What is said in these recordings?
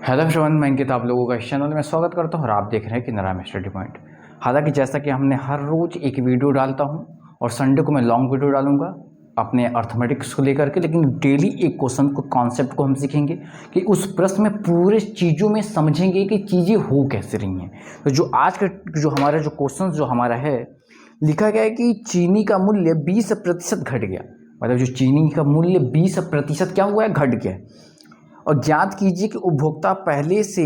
Hello everyone, मैं अंकित आप लोगों का इस चैनल में स्वागत करता हूं और आप देख रहे हैं कि नारायण स्टडी पॉइंट। हालांकि जैसा कि हमने हर रोज़ एक वीडियो डालता हूं और संडे को मैं लॉन्ग वीडियो डालूंगा अपने अर्थमेटिक्स को लेकर के, लेकिन डेली एक क्वेश्चन को कॉन्सेप्ट को हम सीखेंगे कि उस प्रश्न में पूरे चीज़ों में समझेंगे कि चीज़ें हो कैसे रही हैं। तो जो आज का जो हमारा जो क्वेश्चन जो हमारा है, लिखा गया है कि चीनी का मूल्य 20% घट गया। मतलब जो चीनी का मूल्य 20% क्या हुआ है, घट गया। और ज्ञात कीजिए कि उपभोक्ता पहले से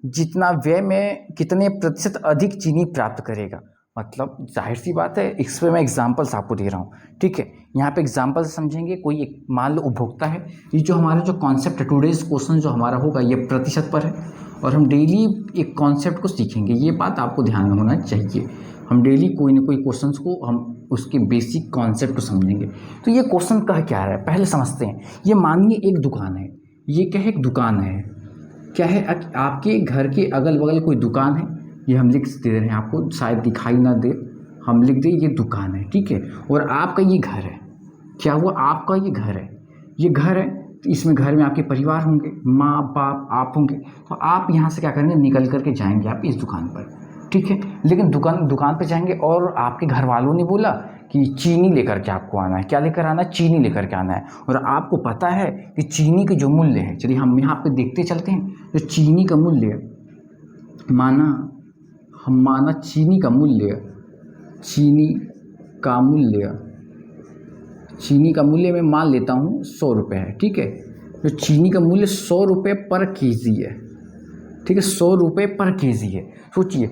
जितना व्यय में कितने प्रतिशत अधिक चीनी प्राप्त करेगा। मतलब जाहिर सी बात है, इस पर मैं एग्जांपल्स आपको दे रहा हूँ। ठीक है, यहाँ पे एग्जांपल समझेंगे। कोई एक मान लो उपभोक्ता है। ये जो हमारा जो कॉन्सेप्ट है, टुडेज क्वेश्चन जो हमारा होगा ये प्रतिशत पर है और हम डेली एक कॉन्सेप्ट को सीखेंगे। ये बात आपको ध्यान में होना चाहिए। हम डेली कोई ना कोई क्वेश्चन को हम उसके बेसिक कॉन्सेप्ट को समझेंगे। तो ये क्वेश्चन कह क्या रहा है, पहले समझते हैं। ये मानिए एक दुकान है। ये क्या है, एक दुकान है। क्या है, आपके घर के अगल बगल कोई दुकान है। ये हम लिख दे रहे हैं, आपको शायद दिखाई ना दे, हम लिख दे ये दुकान है। ठीक है, और आपका ये घर है। क्या हुआ, आपका ये घर है। ये घर है, तो इसमें घर में आपके परिवार होंगे, माँ बाप आप होंगे। तो आप यहाँ से क्या करेंगे, निकल करके जाएंगे आप इस दुकान पर। ठीक है, लेकिन दुकान पे जाएंगे और आपके घर वालों ने बोला कि चीनी लेकर के आपको आना है। क्या लेकर आना है, चीनी लेकर के आना है। और आपको पता है कि चीनी के जो मूल्य है, चलिए हम यहाँ पे देखते चलते हैं। जो चीनी का मूल्य माना चीनी का मूल्य मैं मान लेता हूँ 100 रुपये है। ठीक है, जो चीनी का मूल्य 100 रुपये पर केजी है। ठीक है, 100 रुपये पर केजी है। सोचिए,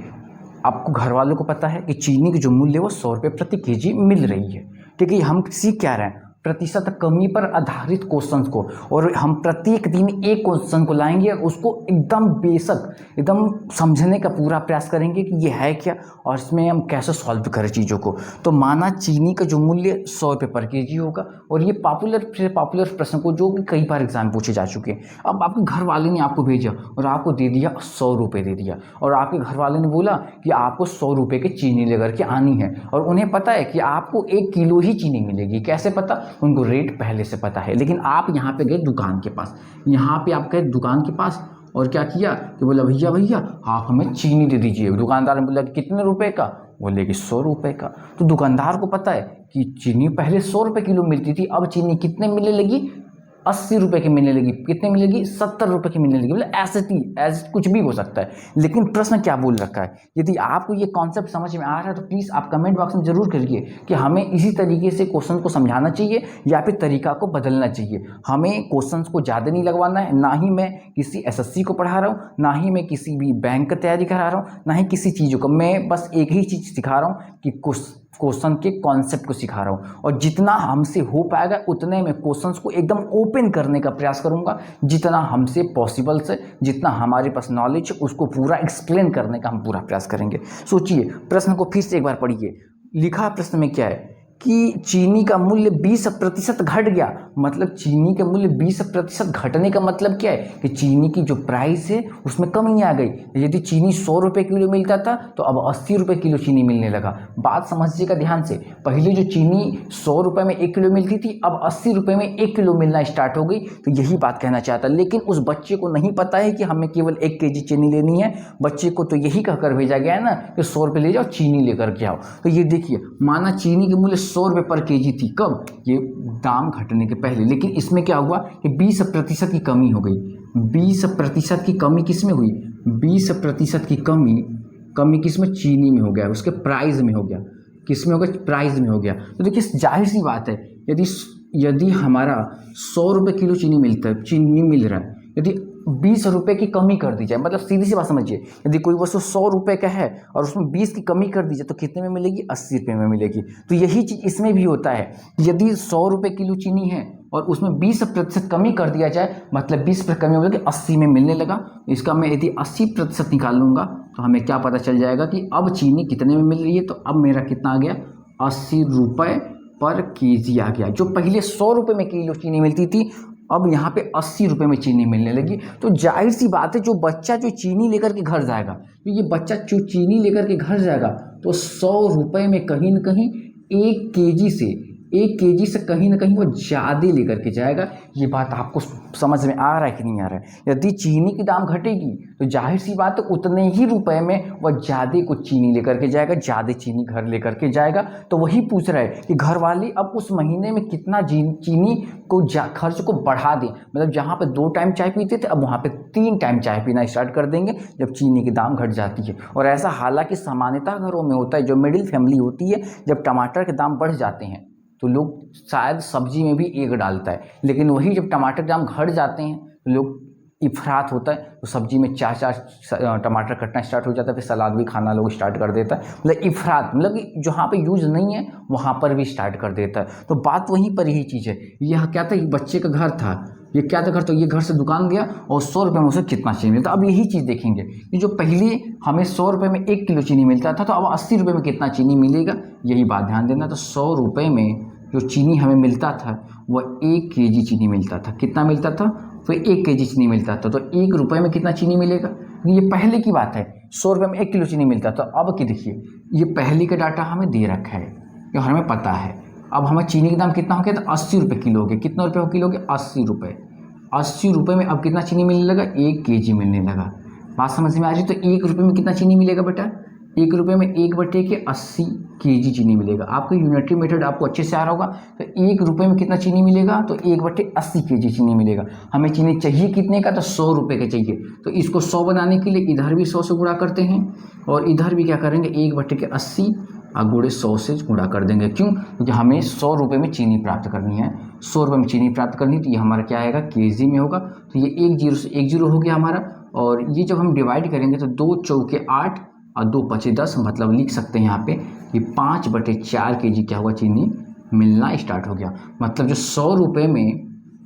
आपको घर वालों को पता है कि चीनी की जो मूल्य है वो 100 रुपये प्रति केजी मिल रही है। ठीक है, हम सीख क्या रहे हैं, प्रतिशत कमी पर आधारित क्वेश्चंस को। और हम प्रत्येक दिन एक क्वेश्चन को लाएंगे और उसको एकदम बेसिक एकदम समझने का पूरा प्रयास करेंगे कि ये है क्या और इसमें हम कैसे सॉल्व करें चीज़ों को। तो माना चीनी का जो मूल्य 100 रुपये पर केजी होगा और ये पॉपुलर प्रश्न को जो कि कई बार एग्जाम पूछे जा चुके हैं। अब आपके घर वाले ने आपको भेजा और आपको दे दिया 100 रुपये दे दिया, और आपके घर वाले ने बोला कि आपको 100 रुपये की चीनी लेकर के आनी है। और उन्हें पता है कि आपको 1 किलो ही चीनी मिलेगी। कैसे पता, उनको रेट पहले से पता है। लेकिन आप यहाँ पे गए दुकान के पास, यहाँ पे आप गए दुकान के पास और क्या किया कि बोला भैया आप हमें चीनी दे दीजिए। दुकानदार ने बोला कि कितने रुपए का, बोले कि 100 रुपये का। तो दुकानदार को पता है कि चीनी पहले 100 रुपये किलो मिलती थी, अब चीनी कितने मिलने लगी, 80 रुपये की मिलने लगी। कितने मिलेगी, 70 रुपये की मिलने लगी। मतलब ऐसे कुछ भी हो सकता है। लेकिन प्रश्न क्या बोल रखा है। यदि आपको ये कॉन्सेप्ट समझ में आ रहा है तो प्लीज़ आप कमेंट बॉक्स में जरूर करिए कि हमें इसी तरीके से क्वेश्चन को समझाना चाहिए या फिर तरीका को बदलना चाहिए। हमें क्वेश्चन को ज़्यादा नहीं लगवाना है। ना ही मैं किसी एसएससी को पढ़ा रहा हूँ, ना ही मैं किसी भी बैंक की तैयारी करा रहा हूँ, ना ही किसी चीज़ों को। मैं बस एक ही चीज़ सिखा रहा हूँ कि क्वेश्चन के कॉन्सेप्ट को सिखा रहा हूँ। और जितना हमसे हो पाएगा उतने में क्वेश्चंस को एकदम ओपन करने का प्रयास करूँगा। जितना हमसे पॉसिबल से, जितना हमारे पास नॉलेज है उसको पूरा एक्सप्लेन करने का हम पूरा प्रयास करेंगे। सोचिए, प्रश्न को फिर से एक बार पढ़िए। लिखा प्रश्न में क्या है कि चीनी का मूल्य 20% घट गया। मतलब चीनी के मूल्य 20% घटने का मतलब क्या है कि चीनी की जो प्राइस है उसमें कमी आ गई। यदि चीनी 100 रुपये किलो मिलता था तो अब 80 रुपये किलो चीनी मिलने लगा। बात समझिएगा ध्यान से। पहले जो चीनी 100 रुपये में 1 किलो मिलती थी, अब 80 रुपये में 1 किलो मिलना स्टार्ट हो गई। तो यही बात कहना चाहता। लेकिन उस बच्चे को नहीं पता है कि हमें केवल 1 केजी चीनी लेनी है। बच्चे को तो यही कहकर भेजा गया है ना कि 100 रुपये ले जाओ, चीनी लेकर के आओ। तो ये देखिए, माना चीनी के मूल्य 100 रुपये पर केजी थी, कब, ये दाम घटने के पहले। लेकिन इसमें क्या हुआ कि 20% की कमी हो गई। 20% की कमी किस में हुई, 20% की कमी किस में, चीनी में हो गया, उसके प्राइस में हो गया। किस में हो गया, प्राइस में हो गया। तो देखिए जाहिर सी बात है, यदि हमारा 100 रुपये किलो चीनी मिल रहा है, यदि 20 रुपये की कमी कर दी जाए, मतलब सीधी सी बात समझिए, यदि कोई वस्तु 100 रुपये का है और उसमें 20 की कमी कर दी जाए तो कितने में मिलेगी, 80 रुपये में मिलेगी। तो यही चीज़ इसमें भी होता है। यदि 100 रुपये किलो चीनी है और उसमें 20% कमी कर दिया जाए, मतलब 20% कमी हो गई, 80 में मिलने लगा। इसका मैं यदि 80% निकाल लूँगा तो हमें क्या पता चल जाएगा कि अब चीनी कितने में मिल रही है। तो अब मेरा कितना आ गया, 80 रुपये पर केजी आ गया। जो पहले 100 रुपये में किलो चीनी मिलती थी, अब यहाँ पे 80 रुपये में चीनी मिलने लगी। तो जाहिर सी बात है, जो बच्चा जो चीनी लेकर के घर जाएगा, तो ये बच्चा जो चीनी लेकर के घर जाएगा तो 100 रुपये में कहीं ना कहीं 1 केजी से 1 केजी से कहीं ना कहीं वो ज़्यादा लेकर के जाएगा। ये बात आपको समझ में आ रहा है कि नहीं आ रहा है? यदि चीनी की दाम घटेगी तो जाहिर सी बात है उतने ही रुपए में वह ज़्यादा कुछ चीनी लेकर के जाएगा, ज़्यादा चीनी घर लेकर के जाएगा। तो वही पूछ रहा है कि घर वाले अब उस महीने में कितना चीनी को खर्च को बढ़ा दें, मतलब जहाँ पे 2 टाइम चाय पीते थे अब वहाँ पे 3 टाइम चाय पीना स्टार्ट कर देंगे जब चीनी की दाम घट जाती है। और ऐसा हालांकि सामान्यतः घरों में होता है, जो मिडिल फैमिली होती है, जब टमाटर के दाम बढ़ जाते हैं तो लोग शायद सब्जी में भी 1 डालता है, लेकिन वही जब टमाटर के दाम घट जाते हैं तो लोग इफरात होता है तो सब्जी में 4 टमाटर कटना स्टार्ट हो जाता है, फिर सलाद भी खाना लोग स्टार्ट कर देता है। मतलब इफरात मतलब कि जहाँ पे यूज़ नहीं है वहाँ पर भी स्टार्ट कर देता है। तो बात वहीं पर यही चीज़ है। यह क्या था, बच्चे का घर था, ये क्या था घर, तो ये घर से दुकान गया और 100 रुपये में उसे कितना चीनी मिलता। अब यही चीज़ देखेंगे कि जो पहले हमें 100 रुपये में 1 किलो चीनी मिलता था तो अब 80 रुपये में कितना चीनी मिलेगा, यही बात ध्यान देना। तो 100 रुपये में जो चीनी हमें मिलता था वह 1 केजी चीनी मिलता था। कितना मिलता था, तो 1 केजी चीनी मिलता था। तो 1 रुपये में कितना चीनी मिलेगा, ये पहले की बात है। 100 रुपये में 1 किलो चीनी मिलता था। अब की देखिए, ये पहले का डाटा हमें दे रखा है, ये हमें पता है। अब हमें चीनी का दाम कितना हो गया, तो 80 रुपये किलो हो गया। कितना रुपये हो किलो हो गया, 80 रुपये। 80 रुपये में अब कितना चीनी मिलने लगा, 1 केजी मिलने लगा। बात समझ में आ रही? तो 1 रुपये में कितना चीनी मिलेगा बेटा, 1 रुपये में 1/80 केजी चीनी मिलेगा। आपको यूनिटरी मेथड आपको अच्छे से आ रहा होगा। तो 1 रुपये में कितना चीनी मिलेगा, तो 1/80 केजी चीनी मिलेगा। हमें चीनी चाहिए कितने का, तो 100 रुपये का चाहिए। तो इसको 100 बनाने के लिए इधर भी 100 से गुणा करते हैं और इधर भी क्या करेंगे, 1/80 और गुणे 100 से गुणा कर देंगे। क्यों, क्योंकि हमें 100 रुपये में चीनी प्राप्त करनी है। 100 रुपये में चीनी प्राप्त करनी, तो ये हमारा क्या आएगा, केजी में होगा। तो ये 1 0 से 1 0 हो गया हमारा। और ये जब हम डिवाइड करेंगे तो 2 चौके 8 और 2 पचे 10, मतलब लिख सकते हैं यहाँ पे कि 5/4 केजी क्या हुआ, चीनी मिलना स्टार्ट हो गया। मतलब जो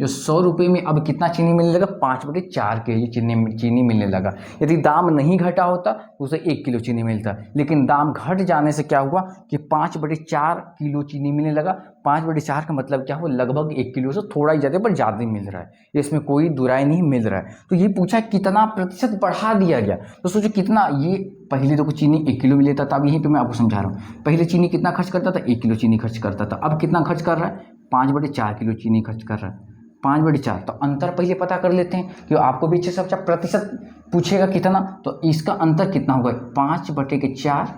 100 रुपये में अब कितना चीनी मिलने लगा, 5/4 केजी चीनी मिलने लगा। यदि दाम नहीं घटा होता तो उसे 1 किलो चीनी मिलता, लेकिन दाम घट जाने से क्या हुआ कि 5/4 किलो चीनी मिलने लगा। 5/4 का मतलब क्या हुआ, लगभग 1 किलो से थोड़ा ही ज़्यादा, पर ज़्यादा मिल रहा है, इसमें कोई दुराई नहीं मिल रहा है। तो ये पूछा कितना प्रतिशत बढ़ा दिया गया, तो सोचो कितना। ये पहले तो चीनी 1 किलो में लेता था, अब यहीं पे मैं आपको समझा रहा हूँ। पहले चीनी कितना खर्च करता था, 1 किलो चीनी खर्च करता था। अब कितना खर्च कर रहा है, 5/4 किलो चीनी खर्च कर रहा है। 5/4, तो अंतर पहले पता कर लेते हैं कि आपको भी अच्छे से प्रतिशत पूछेगा कितना, तो इसका अंतर कितना होगा, 5/4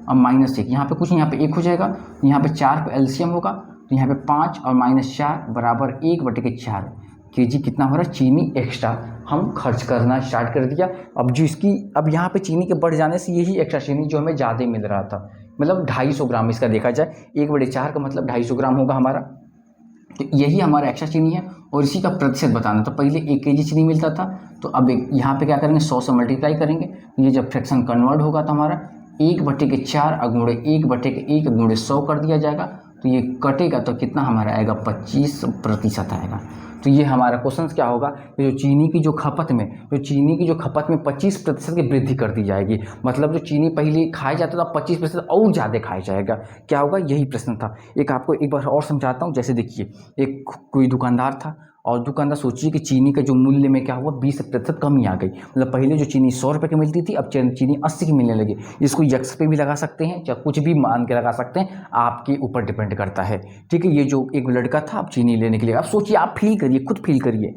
और -1। यहाँ पे कुछ नहीं, यहाँ पे 1 हो जाएगा, यहाँ पे 4 पे एलसीएम होगा, तो यहाँ पे 5 और -4 बराबर 1/4 केजी कितना हो रहा है, चीनी एक्स्ट्रा हम खर्च करना स्टार्ट कर दिया। अब यहाँ पे चीनी के बढ़ जाने से यही एक्स्ट्रा चीनी जो हमें ज़्यादा मिल रहा था, मतलब 250 ग्राम इसका देखा जाए, 1/4 का मतलब 250 ग्राम होगा हमारा। तो यही हमारा एक्स्ट्रा चीनी है और इसी का प्रतिशत बताना। तो पहले 1 केजी चीनी मिलता था, तो अब यहाँ पे क्या करेंगे, 100 से मल्टीप्लाई करेंगे। ये जब फ्रैक्शन कन्वर्ट होगा तो हमारा 1/4 गुणे 1/1 गुणे 100 कर दिया जाएगा। तो ये कटेगा तो कितना हमारा आएगा, 25% आएगा। तो ये हमारा क्वेश्चन क्या होगा, जो चीनी की जो खपत में 25% की वृद्धि कर दी जाएगी। मतलब जो चीनी पहले खाया जाता था 25% और ज़्यादा खाया जाएगा। क्या होगा, यही प्रश्न था। आपको एक बार और समझाता हूँ। जैसे देखिए, एक कोई दुकानदार था और दुकानदार सोचिए कि चीनी का जो मूल्य में क्या हुआ, 20% कमी आ गई। मतलब पहले जो चीनी 100 रुपये की मिलती थी, अब चीनी 80 की मिलने लगी। इसको यक्स पे भी लगा सकते हैं या कुछ भी मान के लगा सकते हैं, आपके ऊपर डिपेंड करता है। ठीक है, ये जो एक लड़का था अब चीनी लेने के लिए, अब सोचिए, आप फील करिए, खुद फील करिए,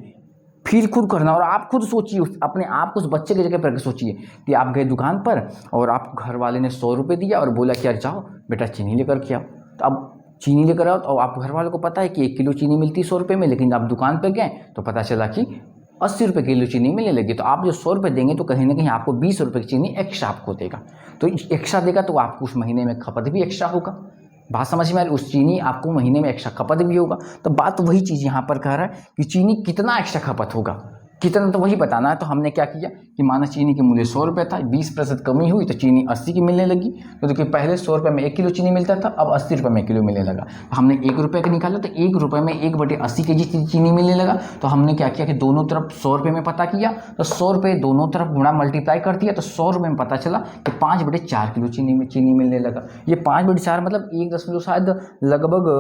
फील खुद करना। और आप खुद सोचिए, अपने आप को उस बच्चे की जगह पर सोचिए कि आप गए दुकान पर और आप घर वाले ने 100 रुपये दिया और बोला कि यार जाओ बेटा चीनी लेकर के आओ। तो अब चीनी लेकर आओ, और आप घर वालों को पता है कि 1 किलो चीनी मिलती है 100 रुपये में, लेकिन आप दुकान पर गए तो पता चला कि 80 रुपये किलो चीनी मिलने लगी। तो आप जो 100 रुपये देंगे तो कहीं ना कहीं आपको 20 रुपये की चीनी एक्स्ट्रा आपको देगा। तो एक्स्ट्रा देगा तो आपको उस महीने में खपत भी एक्स्ट्रा होगा। बात समझ में आ रही, उस चीनी आपको महीने में एक्स्ट्रा खपत भी होगा। तो बात वही चीज़ यहाँ पर कह रहा है कि चीनी कितना एक्स्ट्रा खपत होगा, कितना, तो वही बताना है। तो हमने क्या किया कि माना चीनी की मूल्य 100 रुपये था, 20% कमी हुई तो चीनी 80 की मिलने लगी। तो देखिए, पहले 100 रुपये में 1 किलो चीनी मिलता था, अब 80 रुपये में 1 किलो मिलने लगा। तो हमने 1 रुपये का निकाला, तो 1 रुपये में 1/80 केजी चीनी मिलने लगा। तो हमने क्या किया कि दोनों तरफ 100 रुपये में पता किया, तो 100 रुपये दोनों तरफ गुणा मल्टीप्लाई कर दिया, तो 100 रुपये में पता चला कि 5/4 किलो चीनी मिलने लगा। ये 5/4 मतलब 1 शायद लगभग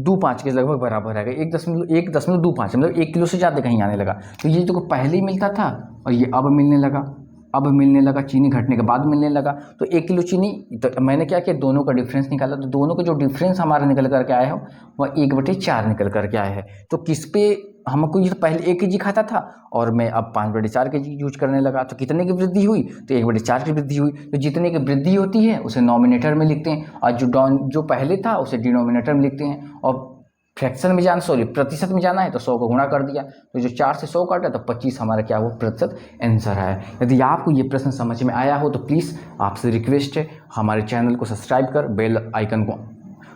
2.5 के लगभग बराबर है, 1.25 मतलब 1 किलो से ज़्यादा कहीं आने लगा। तो ये जो पहले ही मिलता था और ये अब मिलने लगा। अब मिलने लगा, चीनी घटने के बाद मिलने लगा। तो 1 किलो चीनी, तो मैंने क्या किया, दोनों का डिफरेंस निकाला। तो दोनों का जो डिफरेंस हमारा निकल करके आया है वह 1/4 निकल करके आया है। तो किस पे हमको, ये तो पहले 1 kg खाता था और मैं अब 5/4 kg यूज करने लगा। तो कितने की वृद्धि हुई, तो 1/4 की वृद्धि हुई। तो जितने की वृद्धि होती है उसे नॉमिनेटर में लिखते हैं और जो पहले था उसे डिनोमिनेटर में लिखते हैं। और फ्रैक्शन में प्रतिशत में जाना है तो 100 को गुणा कर दिया। तो जो 4 से 100 काटा तो 25 हमारा क्या हुआ, प्रतिशत आंसर आया। यदि आपको ये प्रश्न समझ में आया हो तो प्लीज़ आपसे रिक्वेस्ट है, हमारे चैनल को सब्सक्राइब कर बेल आइकन को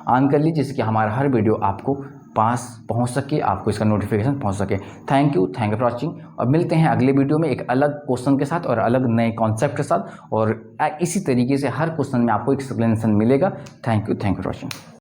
ऑन कर लीजिए, जिससे कि हमारा हर वीडियो आपको पास पहुंच सके, आपको इसका नोटिफिकेशन पहुंच सके। Thank you for watching. और मिलते हैं अगले वीडियो में एक अलग क्वेश्चन के साथ और अलग नए कॉन्सेप्ट के साथ, और इसी तरीके से हर क्वेश्चन में आपको एक्सप्लेनेशन मिलेगा। Thank you for watching.